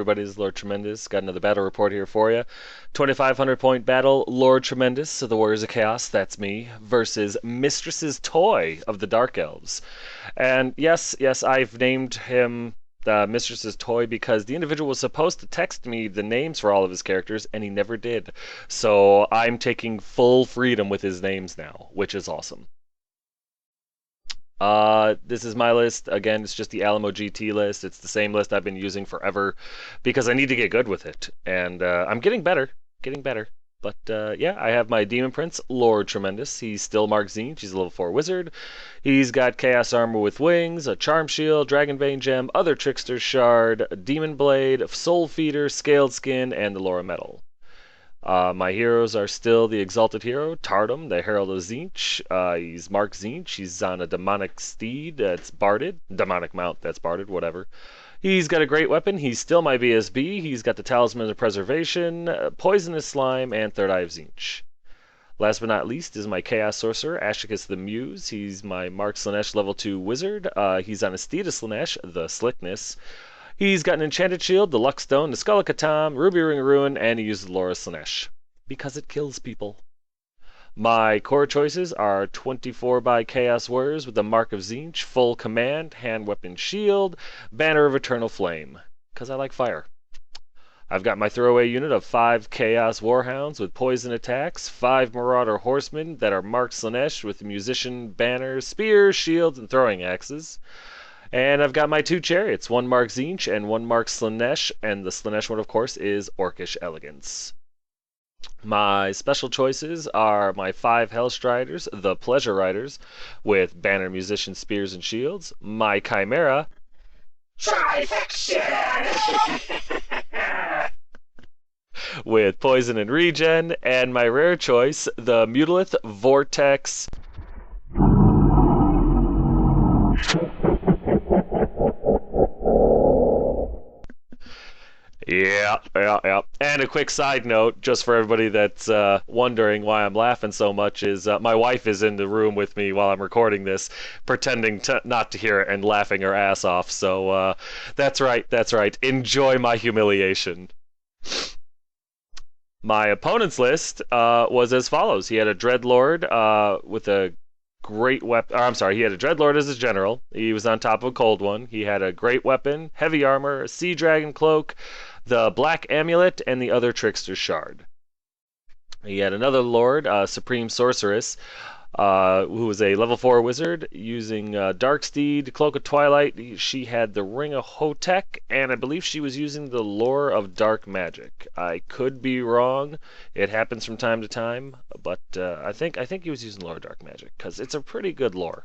everybody? This is Lord Tremendous. Got another battle report here for you. 2,500 point battle, Lord Tremendous of the Warriors of Chaos, that's me, versus Mistress's Toy of the Dark Elves. And yes, I've named him Mistress's Toy because the individual was supposed to text me the names for all of his characters, and he never did. So I'm taking full freedom with his names now, which is awesome. This is my list. Again, it's just the Alamo GT list. It's the same list I've been using forever because I need to get good with it. And I'm getting better. But yeah, I have my Demon Prince, Lord Tremendous. He's still Mark Zinch. He's a level 4 wizard. He's got Chaos Armor with Wings, a Charm Shield, Dragon Vein Gem, Other Trickster Shard, Demon Blade, Soul Feeder, Scaled Skin, and the Laura Medal. My heroes are still the Exalted Hero, Tardum, the Herald of Zinch. He's Mark Zinch. He's on a demonic steed that's barded. Demonic mount that's barded, whatever. He's got a great weapon. He's still my VSB. He's got the Talisman of Preservation, Poisonous Slime, and Third Eye of Zinch. Last but not least is my Chaos Sorcerer, Ashicus the Muse. He's my Mark Slaanesh level 2 wizard. He's on a steed of Slaanesh, the Slickness. He's got an Enchanted Shield, the Luck Stone, the Skull of Catan, Ruby Ring of Ruin, and he uses Laura Slaanesh. Because it kills people. My core choices are 24 by Chaos Warriors with the Mark of Zinch, Full Command, Hand Weapon Shield, Banner of Eternal Flame. Because I like fire. I've got my throwaway unit of 5 Chaos Warhounds with poison attacks, 5 Marauder Horsemen that are Mark Slaanesh with Musician, Banners, Spears, Shields, and Throwing Axes. And I've got my 2 chariots, one Mark Zinch and one Mark Slaanesh, and the Slaanesh one, of course, is Orcish Elegance. My special choices are my 5 Hellstriders, the Pleasure Riders, with Banner, Musician, Spears, and Shields. My Chimera, Trifection! with Poison and Regen. And my rare choice, the Mutalith Vortex. Yeah. And a quick side note, just for everybody that's wondering why I'm laughing so much, is my wife is in the room with me while I'm recording this, pretending not to hear it and laughing her ass off. So that's right. Enjoy my humiliation. My opponent's list was as follows. He had a Dreadlord with a great weapon. He had a Dreadlord as his general. He was on top of a cold one. He had a great weapon, heavy armor, a Sea Dragon cloak, the Black Amulet, and the Other Trickster Shard. He had another Lord, Supreme Sorceress, who was a level 4 wizard using Dark Steed, Cloak of Twilight. She had the Ring of Hotek, and I believe she was using the Lore of Dark Magic. I could be wrong. It happens from time to time, but I think he was using Lore of Dark Magic because it's a pretty good lore.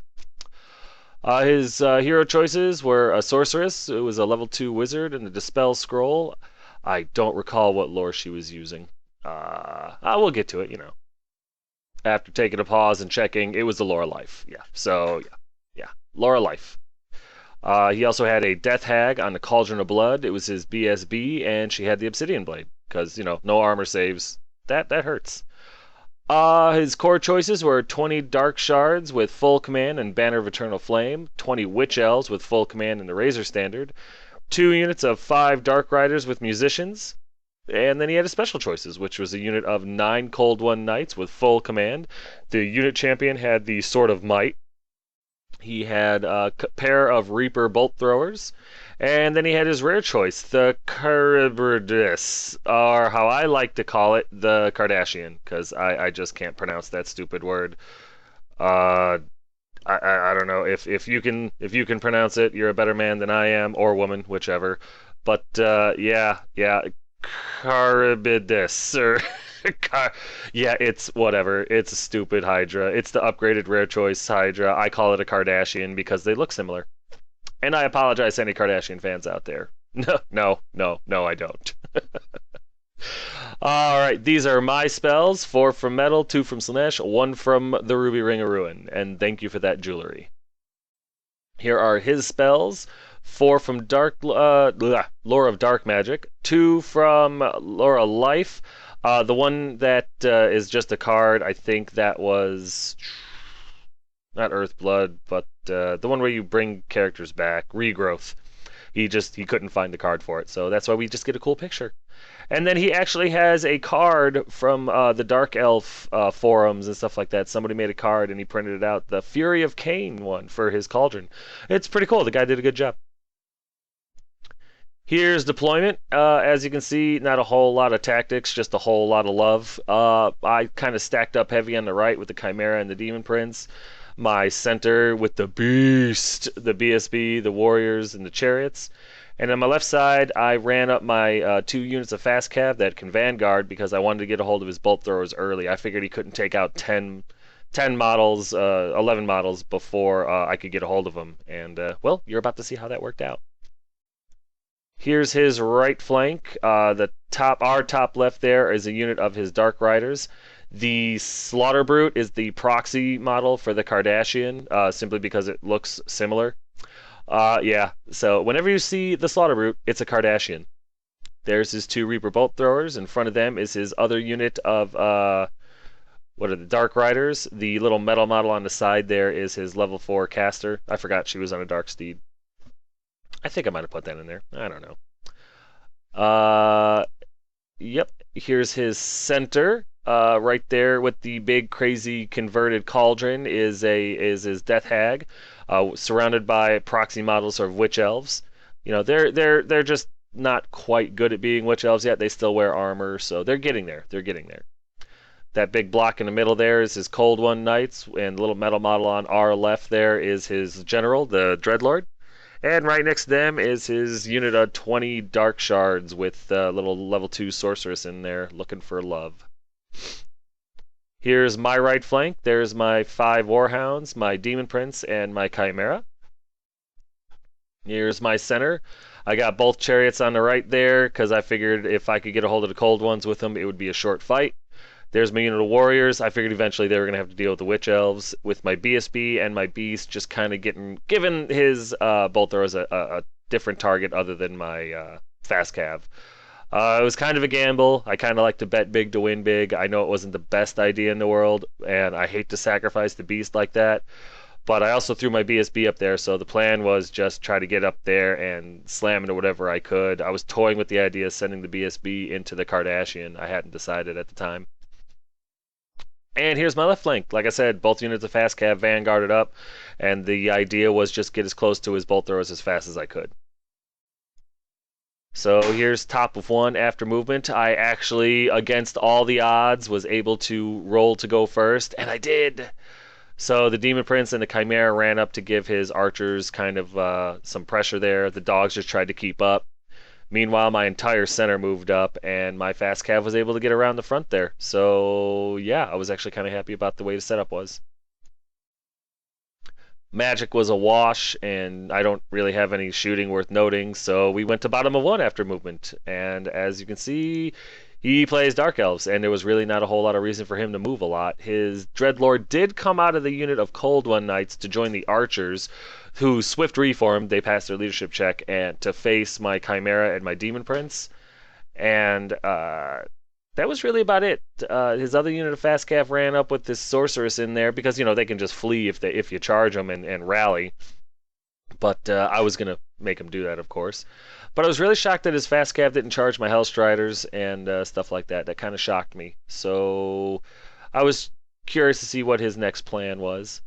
His hero choices were a Sorceress, who was a level 2 wizard, and the Dispel Scroll. I don't recall what lore she was using. We'll get to it, After taking a pause and checking, it was the Lore Life. Yeah. Lore Life. He also had a Death Hag on the Cauldron of Blood. It was his BSB, and she had the Obsidian Blade. Because, no armor saves. That hurts. His core choices were 20 Dark Shards with Full Command and Banner of Eternal Flame, 20 Witch Elves with Full Command and the Razor Standard, 2 units of 5 Dark Riders with Musicians, and then he had his special choices, which was a unit of 9 Cold One Knights with Full Command. The unit champion had the Sword of Might. He had a pair of Reaper Bolt Throwers. And then he had his rare choice, the Charybdis, or how I like to call it, the Kardashian, because I just can't pronounce that stupid word. I don't know if you can pronounce it, you're a better man than I am, or woman, whichever. But yeah, Charybdis, or yeah, it's whatever. It's a stupid Hydra. It's the upgraded rare choice Hydra. I call it a Kardashian because they look similar. And I apologize to any Kardashian fans out there. No, I don't. Alright, these are my spells. 4 from Metal, 2 from Slaanesh, 1 from the Ruby Ring of Ruin. And thank you for that jewelry. Here are his spells. 4 from Lore of Dark Magic, 2 from Lore of Life. The one that is just a card, I think that was not Earthblood, but the one where you bring characters back, Regrowth. He couldn't find the card for it, so that's why we just get a cool picture. And then he actually has a card from the Dark Elf forums and stuff like that. Somebody made a card and he printed it out, the Fury of Cain one for his cauldron. It's pretty cool. The guy did a good job. Here's deployment. As you can see, not a whole lot of tactics, just a whole lot of love. I kind of stacked up heavy on the right with the Chimera and the Demon Prince. My center with the Beast, the BSB, the Warriors, and the Chariots. And on my left side, I ran up my 2 units of fast cav that can vanguard because I wanted to get a hold of his bolt throwers early. I figured he couldn't take out 10 models, 11 models before I could get a hold of them. And, well, you're about to see how that worked out. Here's his right flank. Our top left there is a unit of his Dark Riders. The Slaughter Brute is the proxy model for the Kardashian, simply because it looks similar. Yeah, so whenever you see the Slaughter Brute, it's a Kardashian. There's his 2 Reaper Bolt Throwers. In front of them is his other unit of, what are the Dark Riders? The little metal model on the side there is his level 4 caster. I forgot she was on a Dark Steed. I think I might have put that in there. I don't know. Yep. Here's his center. Right there with the big crazy converted cauldron is his Death Hag, surrounded by proxy models of Witch Elves. You know, they're just not quite good at being Witch Elves yet. They still wear armor, so they're getting there. They're getting there. That big block in the middle there is his Cold One Knights, and the little metal model on our left there is his General, the Dreadlord. And right next to them is his unit of 20 Dark Shards with little level 2 Sorceress in there looking for love. Here's my right flank. There's my 5 Warhounds, my Demon Prince, and my Chimera. Here's my center. I got both Chariots on the right there because I figured if I could get a hold of the Cold Ones with them, it would be a short fight. There's my unit of Warriors. I figured eventually they were going to have to deal with the Witch Elves, with my BSB and my Beast just kind of given his bolt throwers a different target other than my fast cav. It was kind of a gamble. I kind of like to bet big to win big. I know it wasn't the best idea in the world, and I hate to sacrifice the Beast like that. But I also threw my BSB up there, so the plan was just try to get up there and slam into whatever I could. I was toying with the idea of sending the BSB into the Kardashian. I hadn't decided at the time. And here's my left flank. Like I said, both units of fast cav vanguarded up, and the idea was just get as close to his bolt throwers as fast as I could. So here's top of 1 after movement. I actually, against all the odds, was able to roll to go first, and I did! So the Demon Prince and the Chimera ran up to give his archers kind of some pressure there. The dogs just tried to keep up. Meanwhile, my entire center moved up, and my fast cav was able to get around the front there. So, yeah, I was actually kind of happy about the way the setup was. Magic was a wash, and I don't really have any shooting worth noting, so we went to bottom of 1 after movement. And as you can see, he plays Dark Elves, and there was really not a whole lot of reason for him to move a lot. His Dreadlord did come out of the unit of Cold One Knights to join the Archers, who swift reformed. They passed their leadership check and to face my Chimera and my Demon Prince. And that was really about it. His other unit of fast cav ran up with this Sorceress in there because, you know, they can just flee if you charge them and rally. But I was going to make him do that, of course. But I was really shocked that his fast cav didn't charge my Hellstriders and stuff like that. That kind of shocked me. So I was curious to see what his next plan was.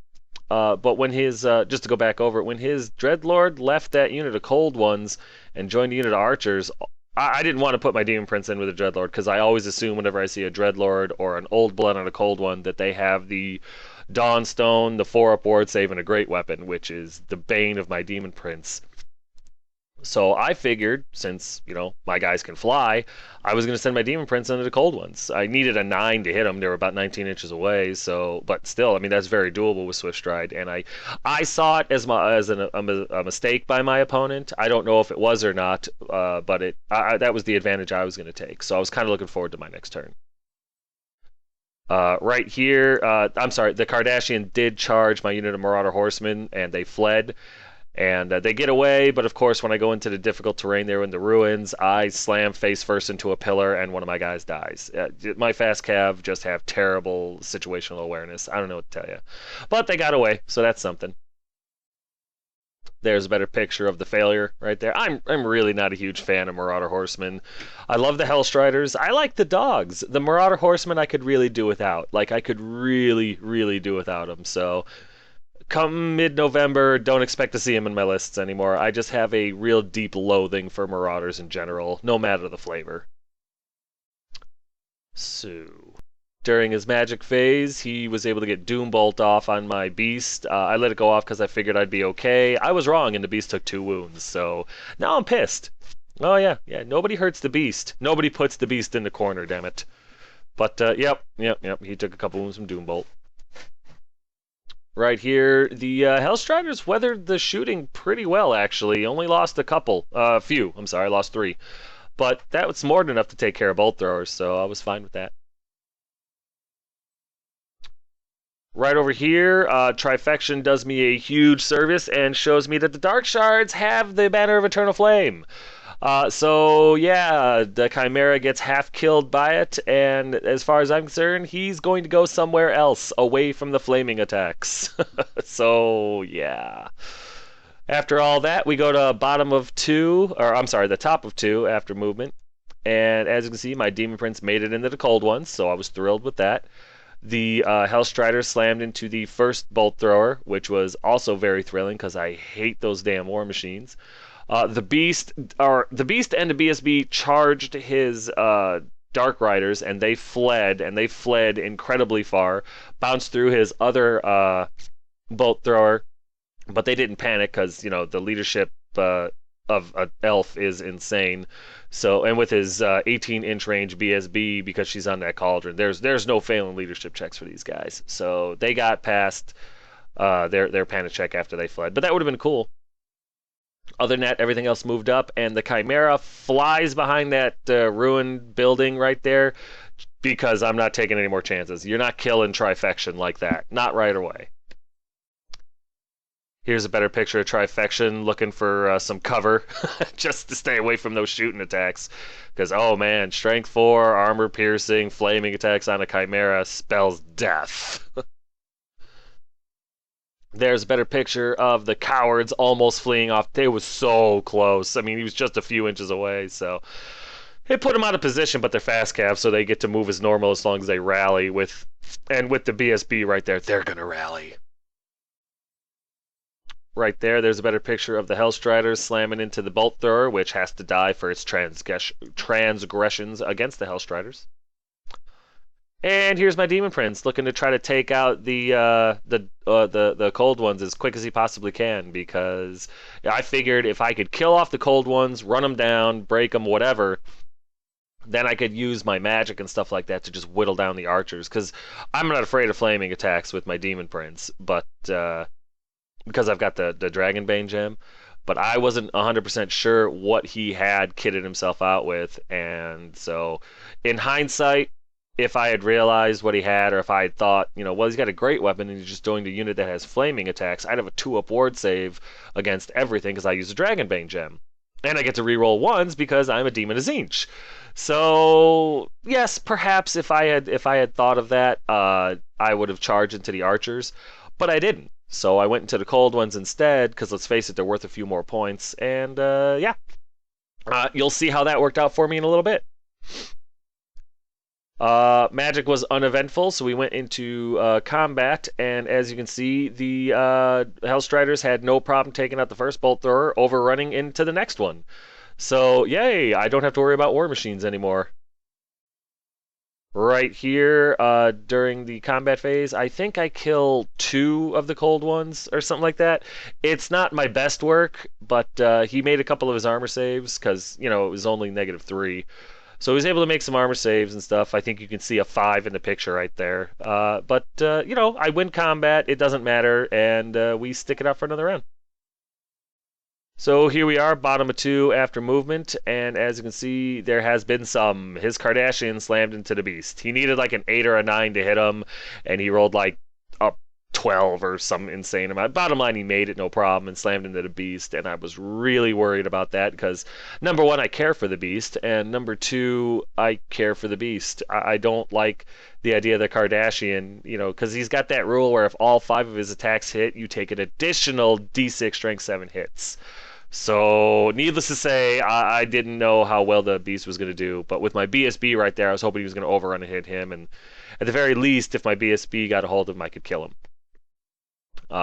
But when his, just to go back over it, when his Dreadlord left that unit of Cold Ones and joined the unit of Archers, I didn't want to put my Demon Prince in with a Dreadlord because I always assume whenever I see a Dreadlord or an Old Blood on a Cold One that they have the Dawnstone, the 4-up ward save, and a Great Weapon, which is the bane of my Demon Prince. So I figured, since, you know, my guys can fly, I was going to send my Demon Prince into the Cold Ones. I needed a 9 to hit them. They were about 19 inches away, so, but still, I mean, that's very doable with Swift Stride. And I saw it as a mistake by my opponent. I don't know if it was or not, but that was the advantage I was going to take. So I was kind of looking forward to my next turn. Right here, I'm sorry, the Kardashian did charge my unit of Marauder Horsemen, and they fled. And they get away, but of course, when I go into the difficult terrain there in the ruins, I slam face first into a pillar, and one of my guys dies. My fast cav just have terrible situational awareness. I don't know what to tell you. But they got away, so that's something. There's a better picture of the failure right there. I'm really not a huge fan of Marauder Horsemen. I love the Hellstriders. I like the dogs. The Marauder Horsemen I could really do without. Like I could really, really do without them. So come mid-November, don't expect to see them in my lists anymore. I just have a real deep loathing for Marauders in general, no matter the flavor. So during his magic phase, he was able to get Doombolt off on my beast. I let it go off because I figured I'd be okay. I was wrong, and the beast took 2 wounds, so now I'm pissed. Oh yeah, nobody hurts the beast. Nobody puts the beast in the corner, damn it. But yep, he took a couple wounds from Doombolt. Right here, the Hellstriders weathered the shooting pretty well, actually. Only lost a few. I'm sorry, I lost 3. But that was more than enough to take care of bolt throwers, so I was fine with that. Right over here, Trifection does me a huge service and shows me that the Dark Shards have the Banner of Eternal Flame. So yeah, the Chimera gets half killed by it, and as far as I'm concerned, he's going to go somewhere else, away from the flaming attacks. So yeah. After all that, we go to bottom of 2, or I'm sorry, the top of 2 after movement. And as you can see, my Demon Prince made it into the cold ones, so I was thrilled with that. The Hellstrider slammed into the first bolt thrower, which was also very thrilling because I hate those damn war machines. The Beast and the BSB charged his Dark Riders, and they fled incredibly far, bounced through his other bolt thrower, but they didn't panic because the leadership of an elf is insane. So, and with his 18-inch range BSB, because she's on that cauldron, there's no failing leadership checks for these guys. So they got past their panic check after they fled, but that would have been cool. Other than that, everything else moved up, and the Chimera flies behind that ruined building right there, because I'm not taking any more chances. You're not killing Trifection like that. Not right away. Here's a better picture of Trifection looking for some cover, just to stay away from those shooting attacks. Because, oh man, Strength 4, Armor Piercing, Flaming attacks on a Chimera spells death. There's a better picture of the cowards almost fleeing off. They was so close. I mean, he was just a few inches away, so it put them out of position, but they're fast cav, so they get to move as normal as long as they rally. And with the BSB right there, they're going to rally. Right there's a better picture of the Hellstriders slamming into the bolt thrower, which has to die for its transgressions against the Hellstriders. And here's my Demon Prince looking to try to take out the cold ones as quick as he possibly can, because I figured if I could kill off the cold ones, run them down, break them, whatever, then I could use my magic and stuff like that to just whittle down the archers. Because I'm not afraid of flaming attacks with my Demon Prince, but because I've got the Dragonbane gem. But I wasn't 100% sure what he had kitted himself out with, and so in hindsight, if I had realized what he had, or if I had thought, well, he's got a great weapon and he's just doing the unit that has flaming attacks, I'd have a 2-up ward save against everything because I use a Dragonbane gem. And I get to reroll 1s because I'm a Demon of Tzeentch. So, yes, perhaps if I had thought of that, I would have charged into the archers, but I didn't. So I went into the cold ones instead, because let's face it, they're worth a few more points. And, yeah. You'll see how that worked out for me in a little bit. Magic was uneventful, so we went into combat, and as you can see, the Hellstriders had no problem taking out the first bolt thrower, overrunning into the next one. So, yay, I don't have to worry about war machines anymore. Right here, during the combat phase, I think I killed 2 of the cold ones, or something like that. It's not my best work, but he made a couple of his armor saves, because, it was only -3. So he was able to make some armor saves and stuff. I think you can see a 5 in the picture right there. But I win combat. It doesn't matter. And we stick it out for another round. So here we are, bottom of 2 after movement. And as you can see, there has been some. His Kardashian slammed into the beast. He needed like an 8 or a 9 to hit him. And he rolled like a 12 or some insane amount. Bottom line, he made it no problem and slammed into the beast, and I was really worried about that because number one, I care for the beast, and number two, I care for the beast. I don't like the idea of the Kardashian, because he's got that rule where if all 5 of his attacks hit, you take an additional D6 Strength 7 hits. So, needless to say, I didn't know how well the beast was going to do, but with my BSB right there, I was hoping he was going to overrun and hit him, and at the very least, if my BSB got a hold of him, I could kill him.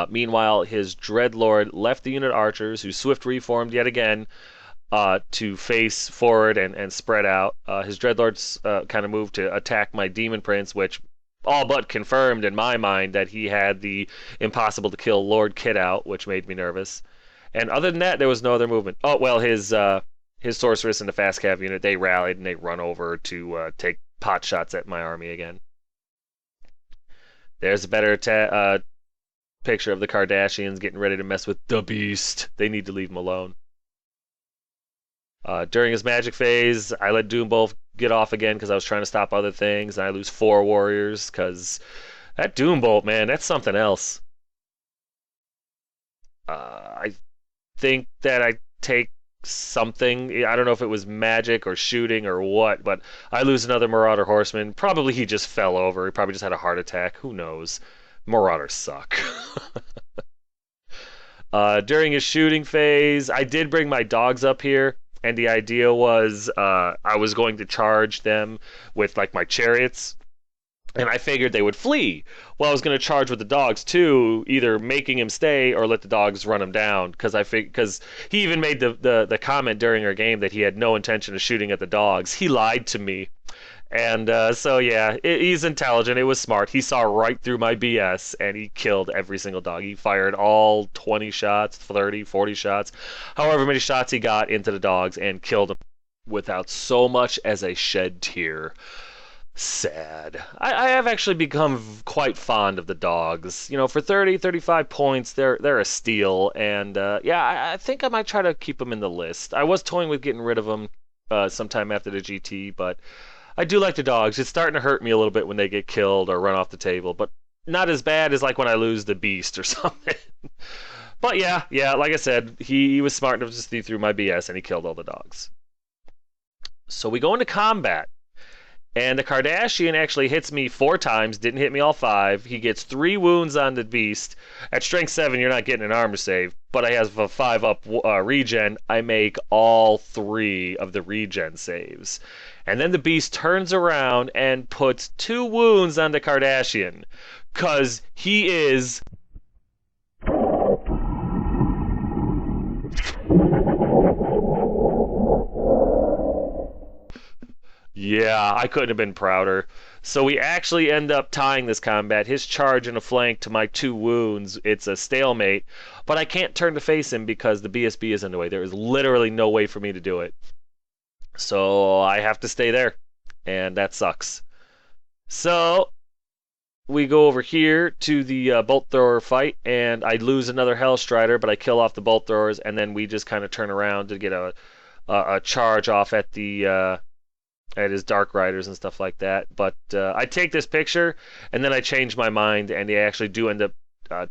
Meanwhile, his Dreadlord left the unit archers, who swift reformed yet again to face forward and spread out. His Dreadlords kind of moved to attack my Demon Prince, which all but confirmed in my mind that he had the impossible to kill Lord Kit out, which made me nervous. And other than that, there was no other movement. Oh, well, his Sorceress and the Fast Cav unit, they rallied and they run over to take pot shots at my army again. There's a better picture of the Kardashians getting ready to mess with the beast. They need to leave him alone. During his magic phase, I let Doombolt get off again because I was trying to stop other things, and I lose 4 warriors because that Doombolt, man, that's something else. I think that I take something. I don't know if it was magic or shooting or what, but I lose another Marauder Horseman. Probably he just fell over. He probably just had a heart attack. Who knows? Marauders suck. During his shooting phase, I did bring my dogs up here, and the idea was I was going to charge them with like my chariots, and I figured they would flee. Well, I was going to charge with the dogs too, either making him stay or let the dogs run him down, because he even made the comment during our game that he had no intention of shooting at the dogs. He lied to me. And so, yeah, he's intelligent. It was smart. He saw right through my BS, and he killed every single dog. He fired all 20 shots, 30, 40 shots, however many shots he got into the dogs, and killed them without so much as a shed tear. Sad. I have actually become quite fond of the dogs. For 30, 35 points, they're a steal. And, yeah, I think I might try to keep them in the list. I was toying with getting rid of them sometime after the GT, but I do like the dogs. It's starting to hurt me a little bit when they get killed or run off the table, but not as bad as like when I lose the beast or something. But yeah, like I said, he was smart enough to see through my BS, and he killed all the dogs. So we go into combat. And the Kardashian actually hits me 4 times, didn't hit me all 5. He gets 3 wounds on the beast. At strength 7, you're not getting an armor save, but I have a 5-up regen. I make all 3 of the regen saves. And then the beast turns around and puts 2 wounds on the Kardashian, because he is... Yeah, I couldn't have been prouder. So we actually end up tying this combat. His charge and a flank to my 2 wounds. It's a stalemate, but I can't turn to face him because the BSB is in the way. There is literally no way for me to do it. So I have to stay there, and that sucks. So we go over here to the bolt thrower fight, and I lose another Hellstrider, but I kill off the bolt throwers, and then we just kind of turn around to get a charge off at the... at his Dark Riders and stuff like that. But I take this picture, and then I change my mind, and they actually do end up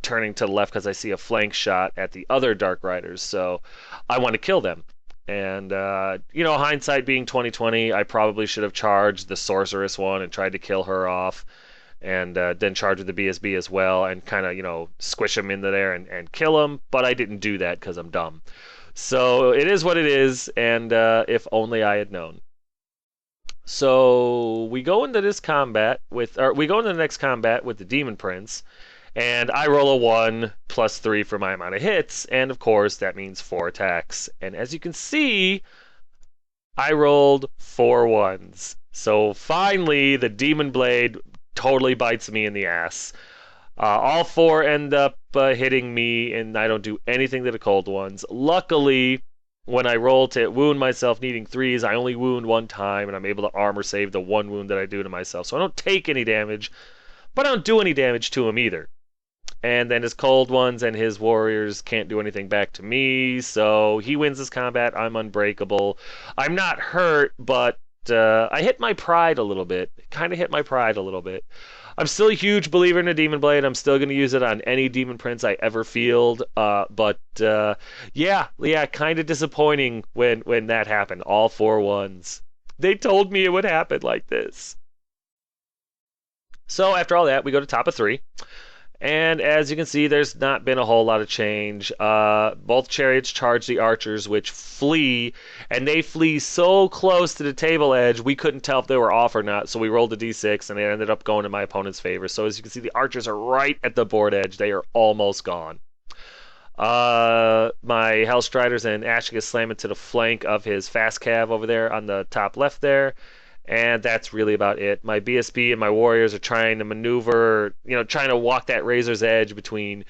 turning to the left because I see a flank shot at the other Dark Riders, so I want to kill them. And, hindsight being 2020, I probably should have charged the Sorceress one and tried to kill her off, and then charge with the BSB as well, and kind of, squish him into there and kill him, but I didn't do that because I'm dumb. So it is what it is, and if only I had known. So we go into the next combat with the Demon Prince, and I roll a 1 plus 3 for my amount of hits, and of course that means 4 attacks. And as you can see, I rolled 4 1s. So finally, the Demon Blade totally bites me in the ass. All 4 end up hitting me, and I don't do anything to the cold ones. Luckily, when I roll to wound myself needing 3s, I only wound 1 time, and I'm able to armor save the 1 wound that I do to myself. So I don't take any damage, but I don't do any damage to him either. And then his cold ones and his warriors can't do anything back to me, so he wins this combat. I'm unbreakable. I'm not hurt, but I hit my pride a little bit. Kind of hit my pride a little bit. I'm still a huge believer in a Demon Blade. I'm still going to use it on any Demon Prince I ever field. But yeah, kind of disappointing when that happened. All four ones. They told me it would happen like this. So after all that, we go to top of three. And as you can see, there's not been a whole lot of change. Both chariots charge the archers, which flee, and they flee so close to the table edge, we couldn't tell if they were off or not. So we rolled a d6, and it ended up going in my opponent's favor. So as you can see, the archers are right at the board edge. They are almost gone. My Hellstriders and Ashika slam into the flank of his fast cav over there on the top left there. And that's really about it. My BSB and my warriors are trying to maneuver, trying to walk that razor's edge between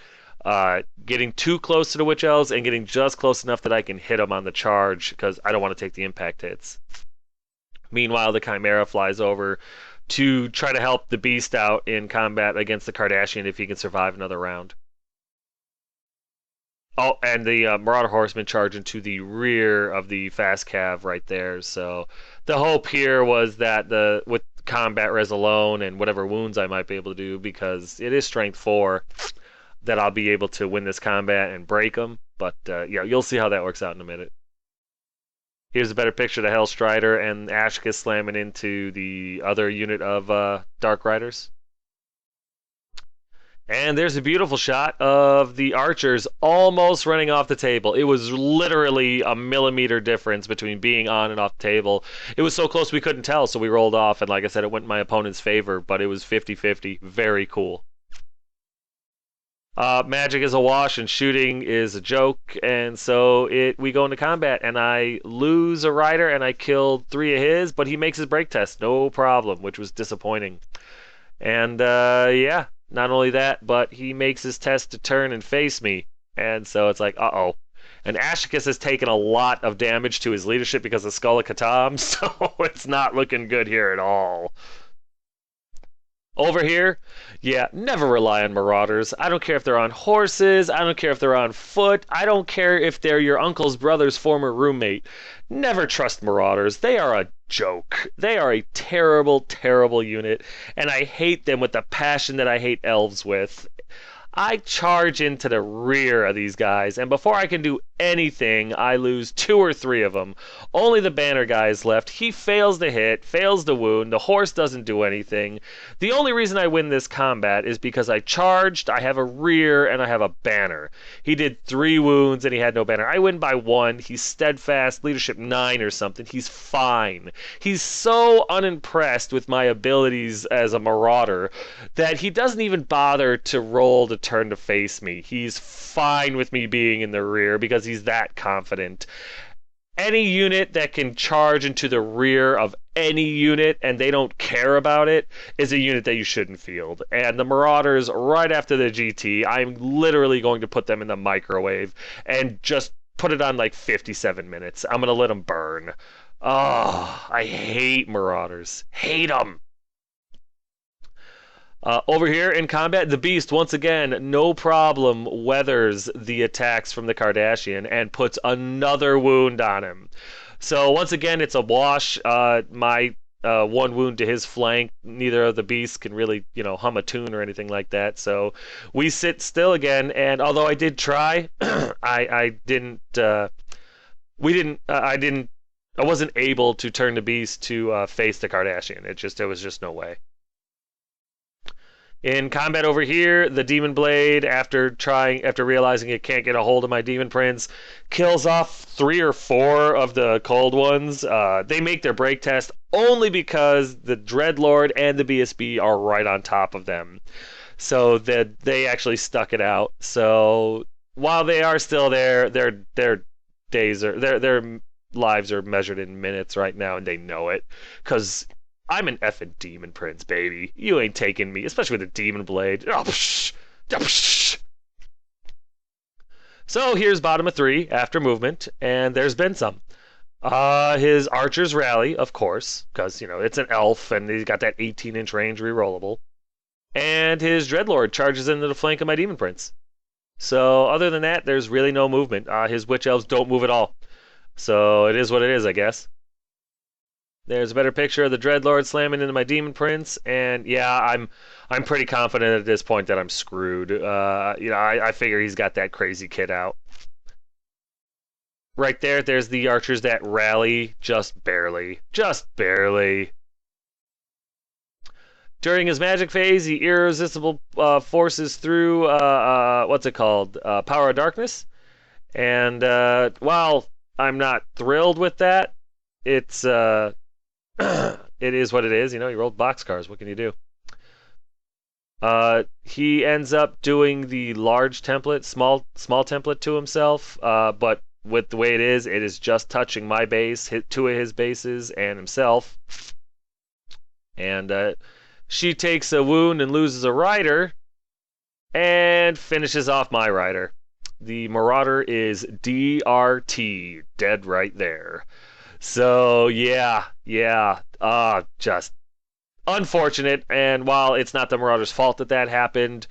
getting too close to the Witch Elves and getting just close enough that I can hit them on the charge because I don't want to take the impact hits. Meanwhile, the Chimera flies over to try to help the Beast out in combat against the Kardashian if he can survive another round. Oh, and the Marauder Horsemen charge into the rear of the fast cav right there. So the hope here was that with combat res alone and whatever wounds I might be able to do, because it is strength 4, that I'll be able to win this combat and break them. But yeah, you'll see how that works out in a minute. Here's a better picture of the Hellstrider and Ashka slamming into the other unit of Dark Riders. And there's a beautiful shot of the archers almost running off the table. It was literally a millimeter difference between being on and off the table. It was so close we couldn't tell, so we rolled off. And like I said, it went in my opponent's favor, but it was 50-50. Very cool. Magic is a wash and shooting is a joke, and so we go into combat, and I lose a rider, and I killed 3 of his, but he makes his break test, no problem, which was disappointing. And yeah. Not only that, but he makes his test to turn and face me. And so it's like, uh-oh. And Ashicus has taken a lot of damage to his leadership because of Skull of Katam, so it's not looking good here at all. Over here, yeah, never rely on Marauders. I don't care if they're on horses. I don't care if they're on foot. I don't care if they're your uncle's brother's former roommate. Never trust Marauders. They are a joke. They are a terrible, terrible unit, and I hate them with the passion that I hate Elves with. I charge into the rear of these guys, and before I can do anything, I lose 2 or 3 of them. Only the banner guy is left. He fails to hit, fails to wound. The horse doesn't do anything. The only reason I win this combat is because I charged, I have a rear, and I have a banner. He did 3 wounds, and he had no banner. I win by 1. He's steadfast, leadership 9 or something. He's fine. He's so unimpressed with my abilities as a marauder that he doesn't even bother to roll to turn to face me. He's fine with me being in the rear because he's that confident. Any unit that can charge into the rear of any unit and they don't care about it is a unit that you shouldn't field. And the Marauders, right after the GT, I'm literally going to put them in the microwave and just put it on like 57 minutes. I'm going to let them burn. Oh, I hate Marauders. Hate them. Over here in combat, the Beast, once again, no problem, weathers the attacks from the Kardashian and puts another wound on him. So once again, it's a wash. My 1 wound to his flank, neither of the Beasts can really, hum a tune or anything like that. So we sit still again, and although I did try, I wasn't able to turn the Beast to face the Kardashian. There was just no way. In combat over here, the Demon Blade, after realizing it can't get a hold of my Demon Prince, kills off 3 or 4 of the cold ones. They make their break test only because the Dreadlord and the BSB are right on top of them. So that they actually stuck it out. So while they are still there, their lives are measured in minutes right now, and they know it. Because I'm an effing Demon Prince, baby. You ain't taking me, especially with a Demon Blade. Oh, psh, psh. So here's bottom of 3 after movement, and there's been some. His archers rally, of course, because, it's an elf, and he's got that 18-inch range rerollable. And his Dreadlord charges into the flank of my Demon Prince. So other than that, there's really no movement. His Witch Elves don't move at all. So it is what it is, I guess. There's a better picture of the Dreadlord slamming into my Demon Prince, and yeah, I'm pretty confident at this point that I'm screwed. I figure he's got that crazy kid out. Right there, there's the archers that rally just barely. Just barely. During his magic phase, he irresistible forces through, what's it called? Power of Darkness. And while I'm not thrilled with that, it's it is what it is. He rolled boxcars. What can you do? He ends up doing the large template, small template to himself. But with the way it is just touching my base, hit two of his bases, and himself. And she takes a wound and loses a rider, and finishes off my rider. The Marauder is DRT, dead right there. So yeah, just unfortunate. And while it's not the Marauder's fault that happened,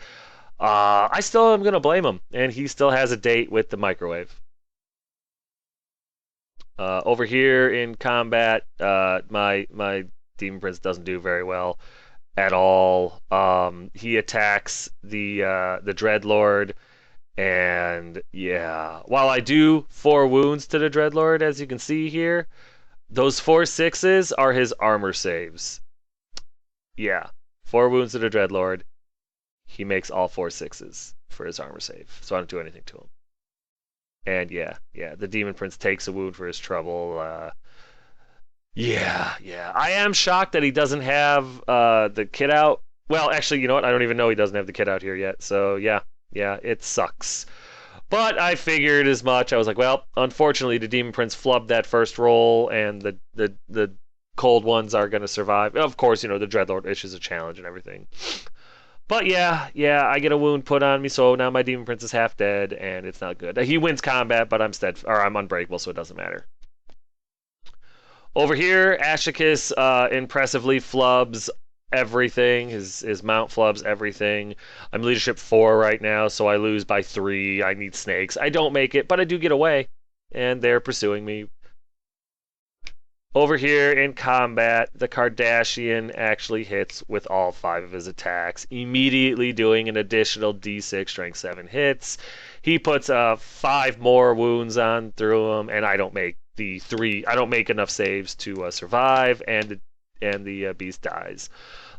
I still am gonna blame him, and he still has a date with the microwave. Over here in combat, my Demon Prince doesn't do very well at all. He attacks the Dreadlord, and yeah, while I do 4 wounds to the Dreadlord, as you can see here, those 4 6s are his armor saves. Yeah, 4 wounds to the Dreadlord. He makes all 4 6s for his armor save, so I don't do anything to him. And yeah, the Demon Prince takes a wound for his trouble. Yeah. I am shocked that he doesn't have the kit out. Well, actually, you know what? I don't even know he doesn't have the kit out here yet. So yeah, it sucks. But I figured as much. I was like, well, unfortunately, the Demon Prince flubbed that first roll, and the cold ones are going to survive. Of course, the Dreadlord issues a challenge and everything. But yeah, I get a wound put on me, so now my Demon Prince is half dead, and it's not good. He wins combat, but I'm unbreakable, so it doesn't matter. Over here, Ashicus impressively flubs everything. His mount flubs everything. I'm leadership 4 right now, so I lose by 3. I need snakes. I don't make it, but I do get away, and they're pursuing me. Over here in combat, the Kardashian actually hits with all 5 of his attacks, immediately doing an additional D6 strength 7 hits. He puts 5 more wounds on through him, and I don't make enough saves to survive, and the beast dies.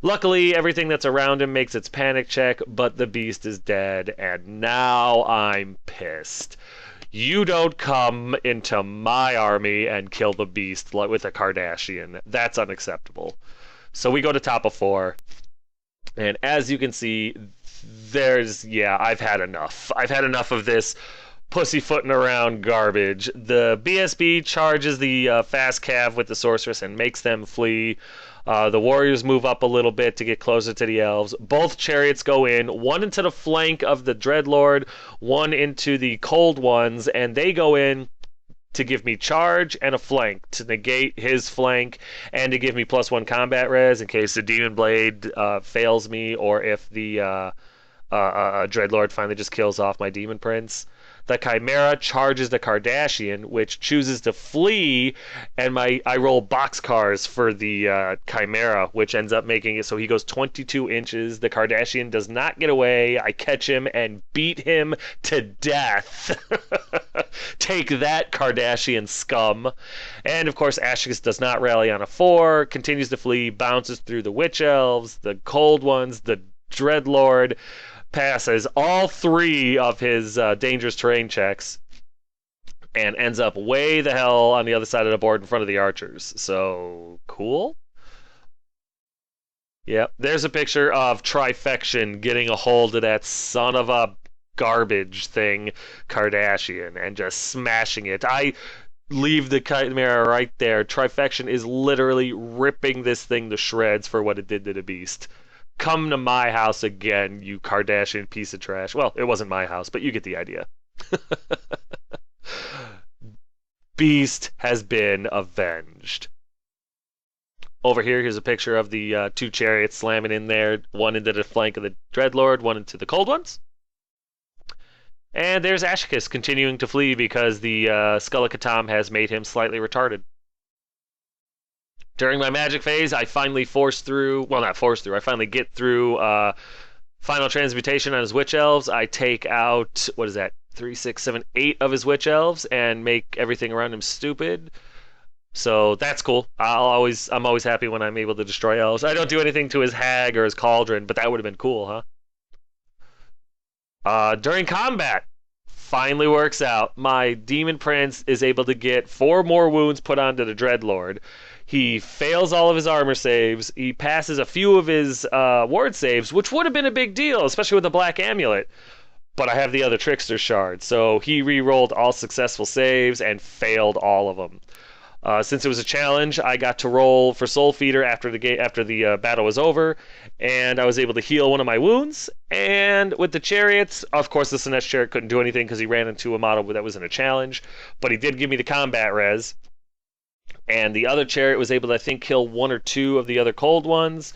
Luckily, everything that's around him makes its panic check, but the beast is dead, and now I'm pissed. You don't come into my army and kill the beast with a Kardashian. That's unacceptable. So we go to top of 4. And as you can see, I've had enough. I've had enough of this pussyfooting around garbage. The BSB charges the fast cav with the sorceress and makes them flee. The warriors move up a little bit to get closer to the elves. Both chariots go in, one into the flank of the Dreadlord, one into the cold ones, and they go in to give me charge and a flank to negate his flank, and to give me +1 combat res in case the Demon Blade fails me, or if the Dreadlord finally just kills off my Demon Prince. The Chimera charges the Kardashian, which chooses to flee, and I roll boxcars for the Chimera, which ends up making it so he goes 22 inches. The Kardashian does not get away. I catch him and beat him to death. Take that, Kardashian scum. And of course, Ashicus does not rally on a 4, continues to flee, bounces through the Witch Elves, the Cold Ones, the Dreadlord, passes all 3 of his dangerous terrain checks, and ends up way the hell on the other side of the board in front of the archers. So, cool. Yep, there's a picture of Trifection getting a hold of that son of a garbage thing, Kardashian, and just smashing it. I leave the Chimera right there. Trifection is literally ripping this thing to shreds for what it did to the beast. Come to my house again, you Kardashian piece of trash. Well, it wasn't my house, but you get the idea. Beast has been avenged. Over here's a picture of the 2 chariots slamming in there, one into the flank of the Dreadlord, one into the Cold Ones. And there's Ashicus continuing to flee because the Skullikatam has made him slightly retarded. During my magic phase, I finally force through. Well, not force through. I finally get through final transmutation on his witch elves. I take out what is that? 3, 6, 7, 8 of his witch elves and make everything around him stupid. So that's cool. I'm always happy when I'm able to destroy elves. I don't do anything to his hag or his cauldron, but that would have been cool, huh? During combat, finally works out. My demon prince is able to get 4 more wounds put onto the dreadlord. He fails all of his armor saves. He passes a few of his ward saves, which would have been a big deal, especially with the black amulet. But I have the other trickster shard, so he re-rolled all successful saves and failed all of them. Since it was a challenge, I got to roll for Soul Feeder after the battle was over, and I was able to heal one of my wounds. And with the chariots, of course, the Sinesh chariot couldn't do anything because he ran into a model that was in a challenge, but he did give me the combat res. And the other chariot was able to, I think, kill 1 or 2 of the other cold ones,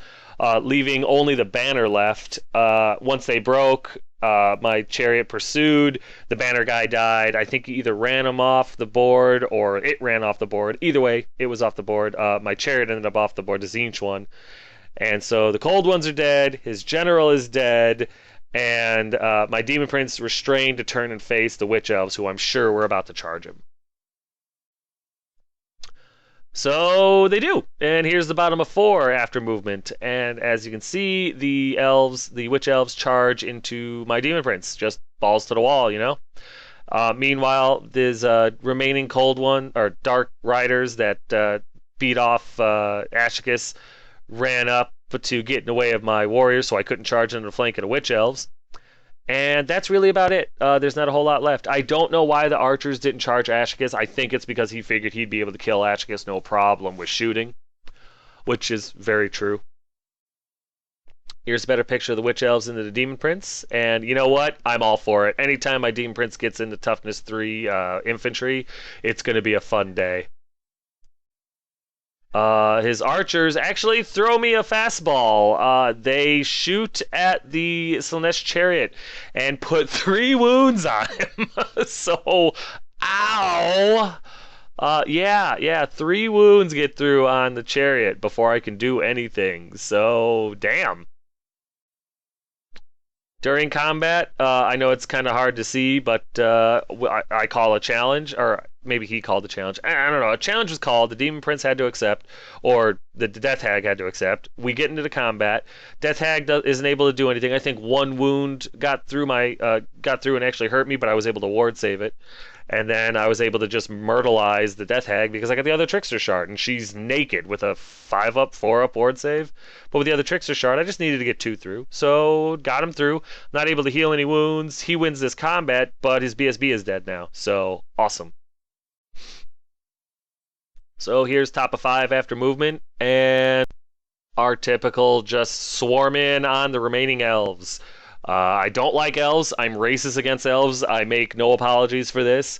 leaving only the banner left. Once they broke, my chariot pursued. The banner guy died. I think he either ran him off the board or it ran off the board. Either way, it was off the board. My chariot ended up off the board, the Zinch one. And so the cold ones are dead. His general is dead. And my demon prince restrained to turn and face the witch elves, who I'm sure were about to charge him. So they do, and here's the bottom of 4 after movement, and as you can see, the witch elves charge into my demon prince, just balls to the wall, you know. Meanwhile, there's remaining cold one or dark riders that beat off Ashicus, ran up to get in the way of my warriors, so I couldn't charge into the flank of the witch elves. And that's really about it. There's not a whole lot left. I don't know why the archers didn't charge Ashicus. I think it's because he figured he'd be able to kill Ashicus no problem with shooting, which is very true. Here's a better picture of the witch elves into the demon prince, and you know what? I'm all for it. Anytime my demon prince gets into toughness 3 infantry, it's going to be a fun day. His archers actually throw me a fastball. They shoot at the Slanesh chariot and put 3 wounds on him. So, ow! Yeah, 3 wounds get through on the chariot before I can do anything. So, damn. During combat, I know it's kind of hard to see, but I call a challenge, or maybe he called the challenge. I don't know. A challenge was called. The Demon Prince had to accept, or the Death Hag had to accept. We get into the combat. Death Hag isn't able to do anything. I think 1 wound got through and actually hurt me, but I was able to ward save it. And then I was able to just myrtleize the Death Hag because I got the other Trickster Shard, and she's naked with a 5-up, 4-up ward save. But with the other Trickster Shard, I just needed to get 2 through. So, got him through. Not able to heal any wounds. He wins this combat, but his BSB is dead now. So, awesome. So, here's top of 5 after movement, and our typical just swarm in on the remaining elves. I don't like elves. I'm racist against elves. I make no apologies for this.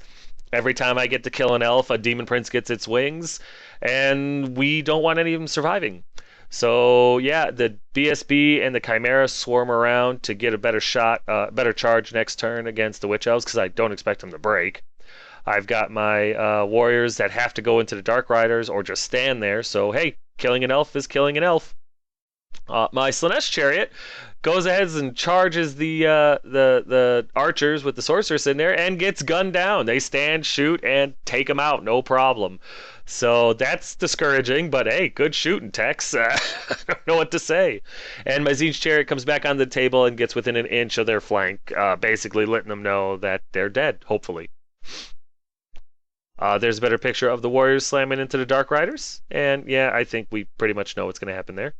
Every time I get to kill an elf, a demon prince gets its wings, and we don't want any of them surviving. So yeah, the BSB and the Chimera swarm around to get a better shot, better charge next turn against the witch elves because I don't expect them to break. I've got my warriors that have to go into the Dark Riders or just stand there. So hey, killing an elf is killing an elf. My Slanesh chariot goes ahead and charges the archers with the sorceress in there and gets gunned down. They stand, shoot, and take them out, no problem. So that's discouraging, but hey, good shooting, Tex. I don't know what to say. And my Zinch chariot comes back on the table and gets within an inch of their flank, basically letting them know that they're dead, hopefully. There's a better picture of the warriors slamming into the Dark Riders, and yeah, I think we pretty much know what's going to happen there.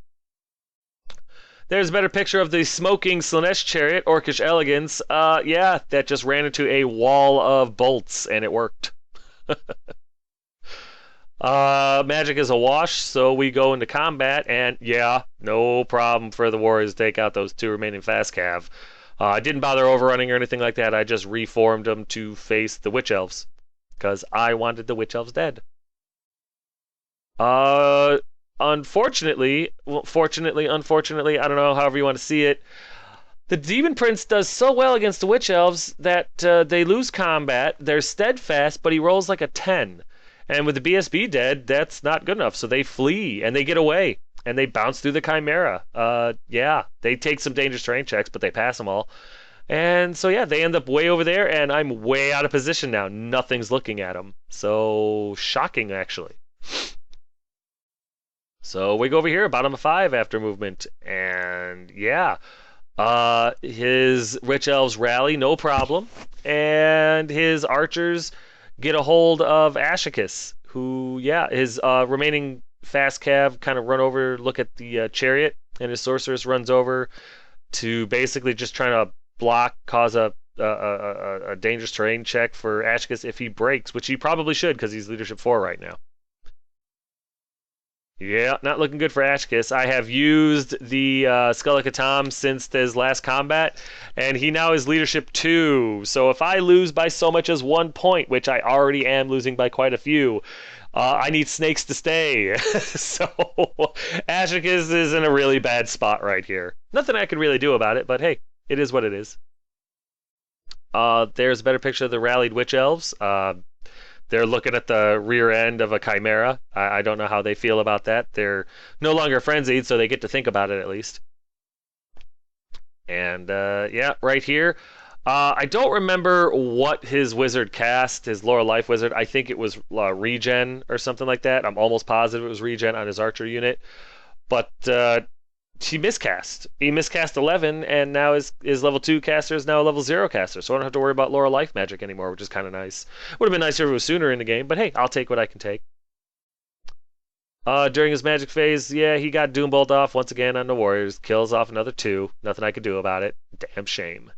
There's a better picture of the smoking Slanesh chariot, Orcish Elegance. Yeah, that just ran into a wall of bolts, and it worked. Magic is a wash, so we go into combat, and yeah, no problem for the warriors to take out those 2 remaining fast cav. I didn't bother overrunning or anything like that. I just reformed them to face the witch elves, because I wanted the witch elves dead. Unfortunately, unfortunately, I don't know, however you want to see it, the Demon Prince does so well against the Witch Elves that they lose combat. They're steadfast, but he rolls like a 10. And with the BSB dead, that's not good enough. So they flee and they get away and they bounce through the Chimera. Yeah, they take some dangerous terrain checks, but they pass them all. And so yeah, they end up way over there, and I'm way out of position now. Nothing's looking at them. So shocking, actually. So we go over here, bottom of 5 after movement, and yeah, his Rich Elves rally, no problem, and his archers get a hold of Ashicus, who, yeah, his remaining fast cav kind of run over, look at the chariot, and his sorceress runs over to basically just trying to block, cause a dangerous terrain check for Ashicus if he breaks, which he probably should because he's leadership 4 right now. Yeah, not looking good for Ashkus. I have used the Skullica Tom since his last combat, and he now is leadership 2. So if I lose by so much as 1 point, which I already am losing by quite a few, I need snakes to stay. So Ashkus is in a really bad spot right here. Nothing I can really do about it, but hey, it is what it is. There's a better picture of the rallied Witch Elves. They're looking at the rear end of a Chimera. I don't know how they feel about that. They're no longer frenzied, so they get to think about it at least. And yeah, right here. I don't remember what his wizard cast, his Laura Life wizard. I think it was regen or something like that. I'm almost positive it was regen on his archer unit. But he miscast. He miscast 11, and now his level 2 caster is now a level 0 caster, so I don't have to worry about Laura Life magic anymore, which is kind of nice. Would have been nicer if it was sooner in the game, but hey, I'll take what I can take. During his magic phase, yeah, he got Doombolt off once again on the Warriors. Kills off another 2. Nothing I could do about it. Damn shame.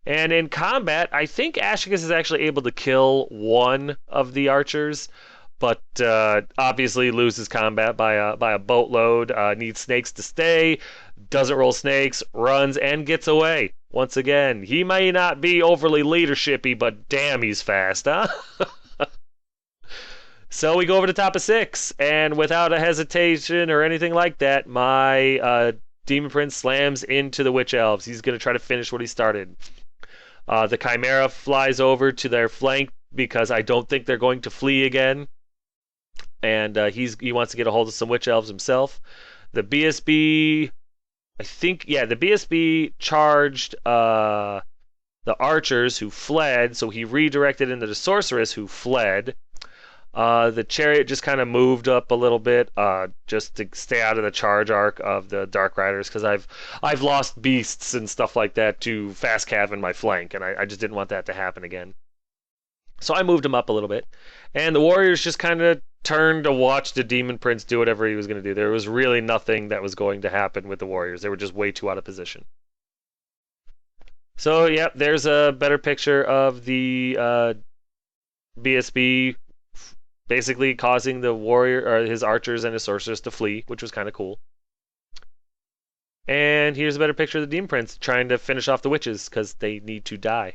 And in combat, I think Ashicus is actually able to kill one of the archers, but obviously loses combat by a boatload. Needs snakes to stay, doesn't roll snakes, runs, and gets away. Once again, he may not be overly leadershipy, but damn, he's fast, huh? So we go over the top of 6, and without a hesitation or anything like that, my Demon Prince slams into the Witch Elves. He's going to try to finish what he started. The Chimera flies over to their flank because I don't think they're going to flee again. And he wants to get a hold of some Witch Elves himself. The BSB, I think, yeah, the BSB charged the archers who fled, so he redirected into the sorceress who fled. The chariot just kind of moved up a little bit, just to stay out of the charge arc of the Dark Riders, because I've lost beasts and stuff like that to fast cav in my flank, and I just didn't want that to happen again. So I moved him up a little bit, and the Warriors just kind of turned to watch the Demon Prince do whatever he was going to do. There was really nothing that was going to happen with the Warriors. They were just way too out of position. So, yeah, there's a better picture of the BSB basically causing the warrior or his archers and his sorcerers to flee, which was kind of cool. And here's a better picture of the Demon Prince trying to finish off the witches because they need to die.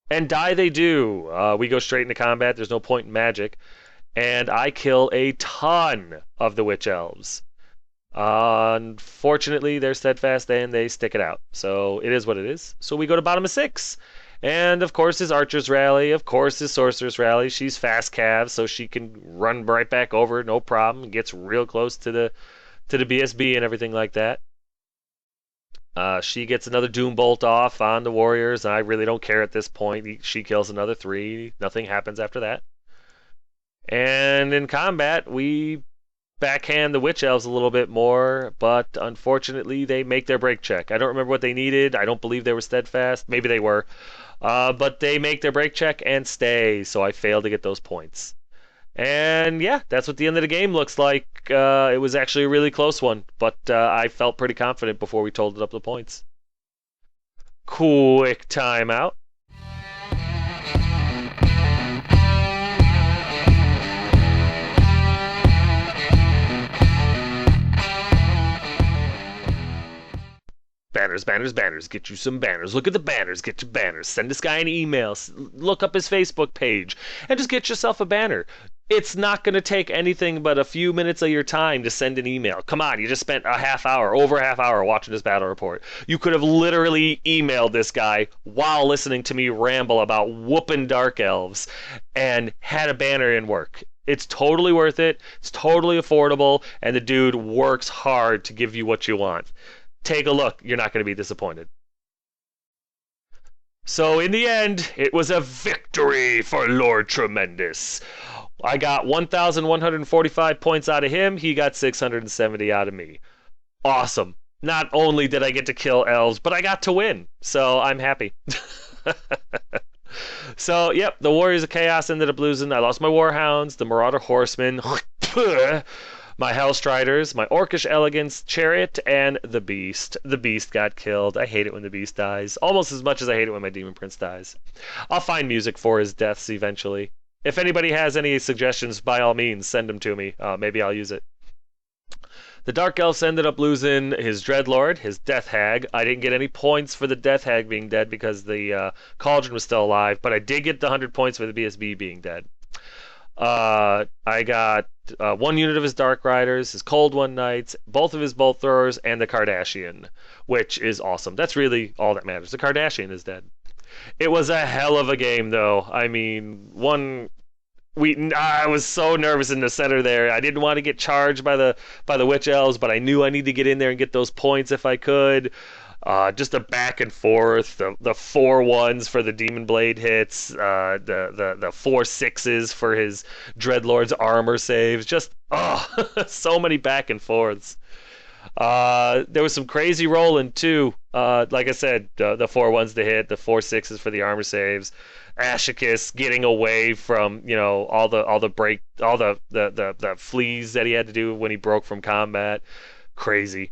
And die they do. We go straight into combat. There's no point in magic. And I kill a ton of the Witch Elves. Unfortunately, they're steadfast and they stick it out. So it is what it is. So we go to bottom of 6. And of course his archers rally, of course his sorceress rally. She's fast cav, so she can run right back over, no problem. Gets real close to the BSB and everything like that. She gets another Doom Bolt off on the Warriors. I really don't care at this point. She kills another 3. Nothing happens after that. And in combat, we backhand the Witch Elves a little bit more, but unfortunately they make their break check. I don't remember what they needed. I don't believe they were steadfast. Maybe they were. But they make their break check and stay, so I failed to get those points. And yeah, that's what the end of the game looks like. It was actually a really close one, but I felt pretty confident before we totaled up the points. Quick timeout. Banners, banners, banners. Get you some banners. Look at the banners. Get your banners. Send this guy an email. Look up his Facebook page. And just get yourself a banner. It's not going to take anything but a few minutes of your time to send an email. Come on, you just spent a half hour, over a half hour watching this battle report. You could have literally emailed this guy while listening to me ramble about whooping Dark Elves and had a banner in work. It's totally worth it. It's totally affordable, and the dude works hard to give you what you want. Take a look. You're not going to be disappointed. So in the end, it was a victory for Lord Tremendous. I got 1,145 points out of him. He got 670 out of me. Awesome. Not only did I get to kill elves, but I got to win. So I'm happy. So, yep, the Warriors of Chaos ended up losing. I lost my Warhounds, the Marauder Horsemen, my Hellstriders, my Orcish Elegance, Chariot, and the Beast. The Beast got killed. I hate it when the Beast dies. Almost as much as I hate it when my Demon Prince dies. I'll find music for his deaths eventually. If anybody has any suggestions, by all means, send them to me. Maybe I'll use it. The Dark Elves ended up losing his Dreadlord, his Death Hag. I didn't get any points for the Death Hag being dead because the Cauldron was still alive, but I did get the 100 points for the BSB being dead. I got 1 unit of his Dark Riders, his Cold One Knights, both of his Bolt Throwers, and the Kardashian, which is awesome. That's really all that matters. The Kardashian is dead. It was a hell of a game, though. I mean, I was so nervous in the center there. I didn't want to get charged by the Witch Elves, but I knew I needed to get in there and get those points if I could. Just a back and forth, the 4-1s for the Demon Blade hits, the 4-6s for his Dreadlord's armor saves. Just so many back and forths. There was some crazy rolling too. Like I said, the 4-1s to hit, the 4-6s for the armor saves. Ashicus getting away from all the fleas that he had to do when he broke from combat. Crazy.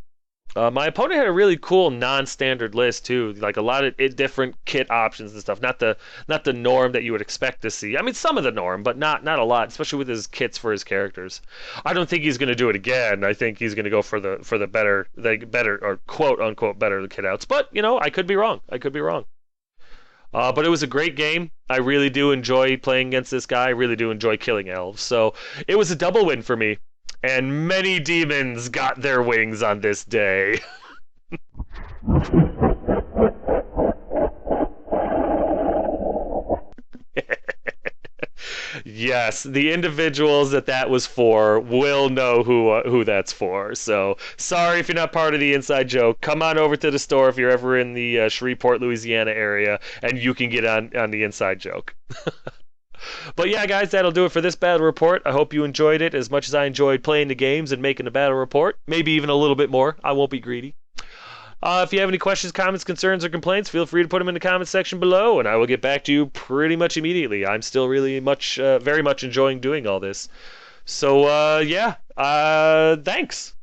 My opponent had a really cool non-standard list too, like a lot of different kit options and stuff. Not the norm that you would expect to see. I mean, some of the norm, but not a lot, especially with his kits for his characters. I don't think he's going to do it again. I think he's going to go for the better or quote unquote better kit outs. But I could be wrong. But it was a great game. I really do enjoy playing against this guy. I really do enjoy killing elves. So it was a double win for me. And many demons got their wings on this day. Yes, the individuals that was for will know who that's for. So sorry if you're not part of the inside joke. Come on over to the store if you're ever in the Shreveport, Louisiana area, and you can get on the inside joke. But yeah, guys, that'll do it for this battle report. I hope you enjoyed it as much as I enjoyed playing the games and making the battle report. Maybe even a little bit more. I won't be greedy. If you have any questions, comments, concerns, or complaints, feel free to put them in the comments section below, and I will get back to you pretty much immediately. I'm still really very much enjoying doing all this. So, yeah, thanks.